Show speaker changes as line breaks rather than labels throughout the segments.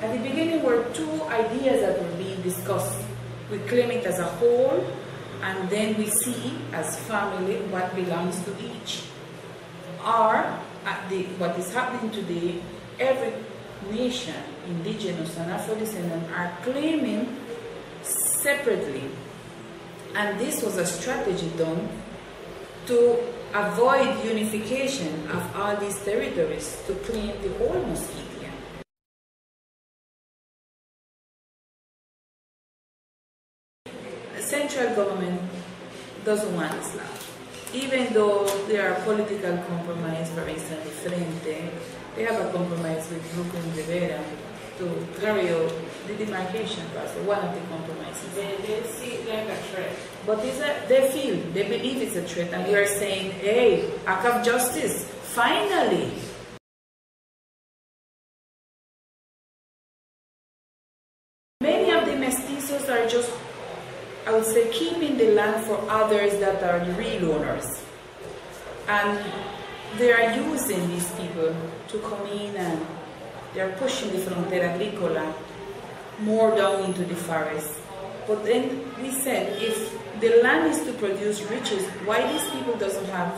At the beginning were two ideas that were being discussed. We claim it as a whole, and then we see as family what belongs to each. Or, what is happening today, every nation, indigenous and Afro-descendant, are claiming separately. And this was a strategy done to avoid unification of all these territories, to claim the whole Muskegon. The central government doesn't want Islam. Even though there are political compromise, for instance, the Frente, they have a compromise with Brooklyn Rivera to carry out the demarcation process, one of the compromises.
They see it like a threat.
But they believe it's a threat, and we are saying, hey, act of justice, finally. Many of the mestizos are just, I would say, keeping the land for others that are the real owners. And they are using these people to come in, and they are pushing the frontera agrícola more down into the forest. But then we said, if the land is to produce riches, why these people doesn't have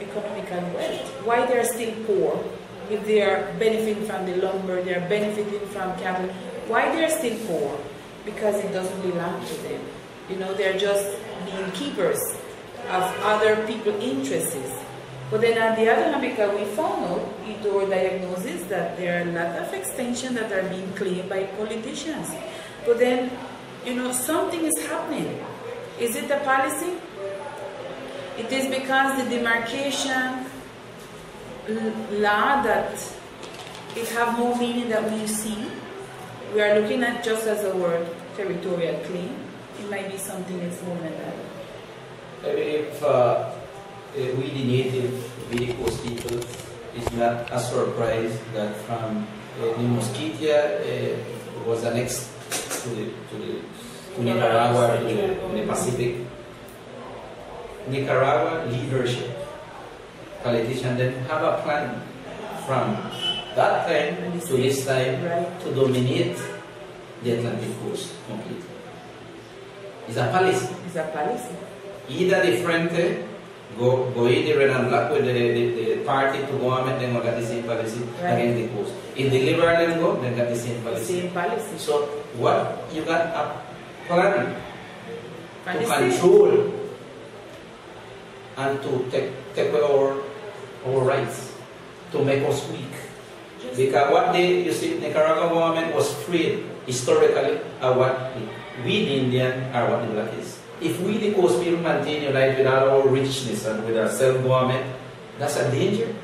economical wealth? Why they are still poor? If they are benefiting from the lumber, they are benefiting from cattle, why they are still poor? Because it doesn't belong to them. You know, they're just being keepers of other people's interests. But then on the other hand, because we found out through our diagnosis that there are a lot of extensions that are being claimed by politicians. But then, you know, something is happening. Is it a policy? It is because the demarcation law that it have more meaning that we see. We are looking at just as a word territorial claim. It might be something that's more than that.
If we the native, we the coast people, it's not a surprise that from the Muskegon was annexed to Nicaragua, to the Pacific. Nicaragua leadership, politicians then have a plan from that time to this time to dominate the Atlantic coast completely. It's a policy.
It's a policy.
Either the Frente go in the red and black with the party to government, then got the same policy against the coast. If the liberal then go, then got the same policy.
Same policy.
So what you got a plan to control and to take away our rights, to make us weak. Because what you see, Nicaragua government was free historically of what we the Indian are what the black is. If we the coast people maintain life without our richness and with our self-government, that's a danger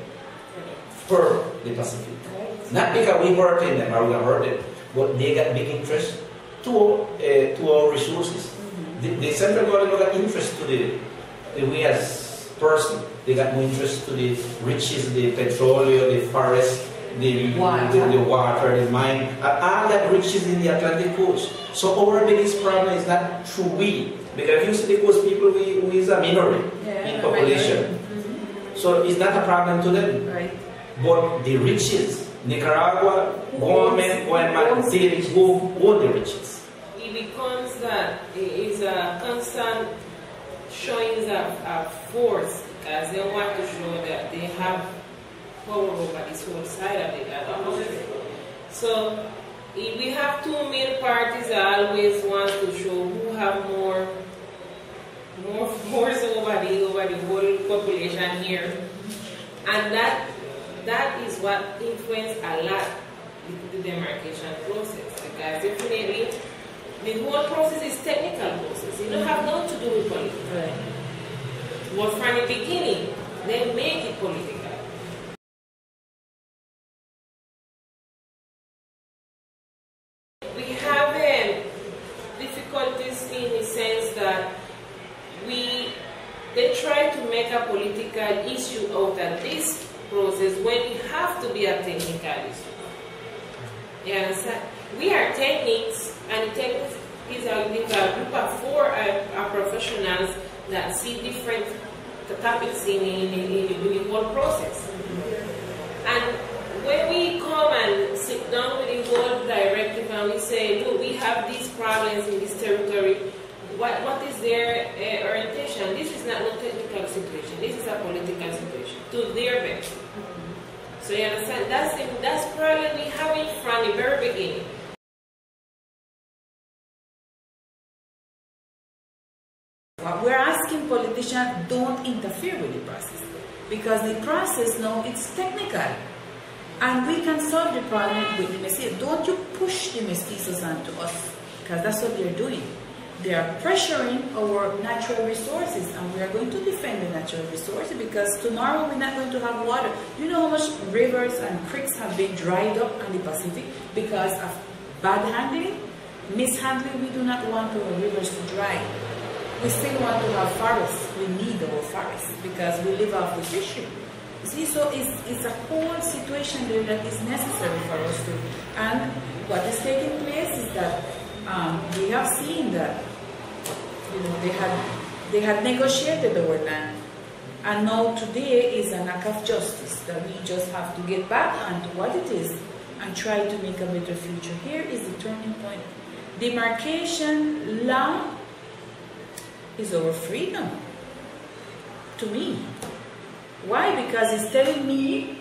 for the Pacific. Not because we hurting them or we are hurting, but they got big interest to our resources. The central government got interest to the we as person. They got more interest to the riches, the petroleum, the forest, the water, the mine, and all that riches in the Atlantic coast. So our biggest problem is not through we, because if you see the coast people, we is a minority in population. So it's not a problem to them.
Right.
But the riches, Nicaragua government going own the riches.
It becomes that it is a constant showing of force, because they want to show that they have power over this whole side of the other country. So if we have two main parties that always want to show who have more force over the whole population here, and that is what influences a lot the demarcation process, because definitely the whole process is technical process. It don't have nothing to do with politics.
Right.
But from the beginning, they make it political. We have difficulties in the sense that they try to make a political issue out of this process when it have to be a technical issue. You understand? We are techniques, and techniques is a group of four professionals that see different topics in the whole process. And when we come and sit down with the whole say, look, we have these problems in this territory. What is their orientation? This is not a technical situation. This is a political situation, to their best. So you understand? That's probably we have it from the very beginning.
We're asking politicians don't interfere with the process, because the process now it's technical, and we can solve the problem with the mestizos. Don't you push the mestizos onto us, because that's what they're doing. They are pressuring our natural resources, and we are going to defend the natural resources, because tomorrow we're not going to have water. You know how much rivers and creeks have been dried up in the Pacific because of bad handling, mishandling. We do not want our rivers to dry. We still want to have forests. We need our forests because we live off the fishery. You see, so it's a whole situation there that is necessary for us to. And what is taking place is that we have seen that, you know, they had negotiated our land, and now today is an act of justice that we just have to get back onto what it is and try to make a better future. Here is the turning point. Demarcation law is our freedom, to me. Why? Because it's telling me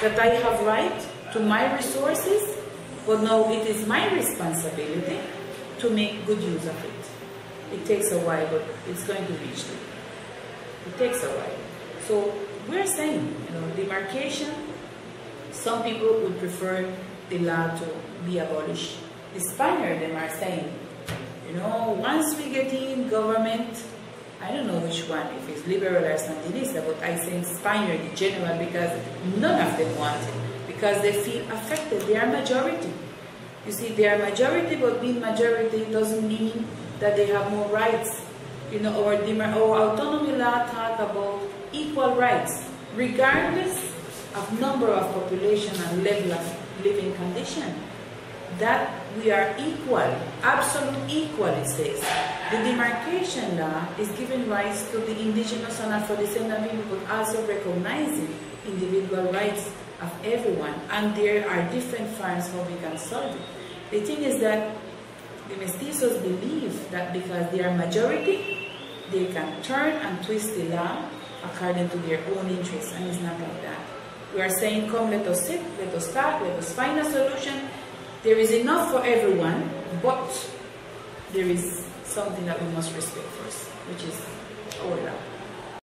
that I have right to my resources, but now it is my responsibility to make good use of it. It takes a while, but it's going to reach them. It takes a while. So we're saying, you know, demarcation, some people would prefer the law to be abolished. The Spaniards, them are saying, you know, once we get in government, I don't know which one, if it's liberal or Sandinista, but I say Spaniard in general, because none of them want it, because they feel affected. They are majority. You see, they are majority, but being majority doesn't mean that they have more rights. You know, our autonomy law talk about equal rights, regardless of number of population and level of living condition. That we are equal, absolute equal, it says. The demarcation law is giving rights to the indigenous and Afro-descendant people, but also recognizing individual rights of everyone. And there are different forms how we can solve it. The thing is that the mestizos believe that because they are majority, they can turn and twist the law according to their own interests, and it's not like that. We are saying, come, let us sit, let us talk, let us find a solution. There is enough for everyone, but there is something that we must respect first, which is our law.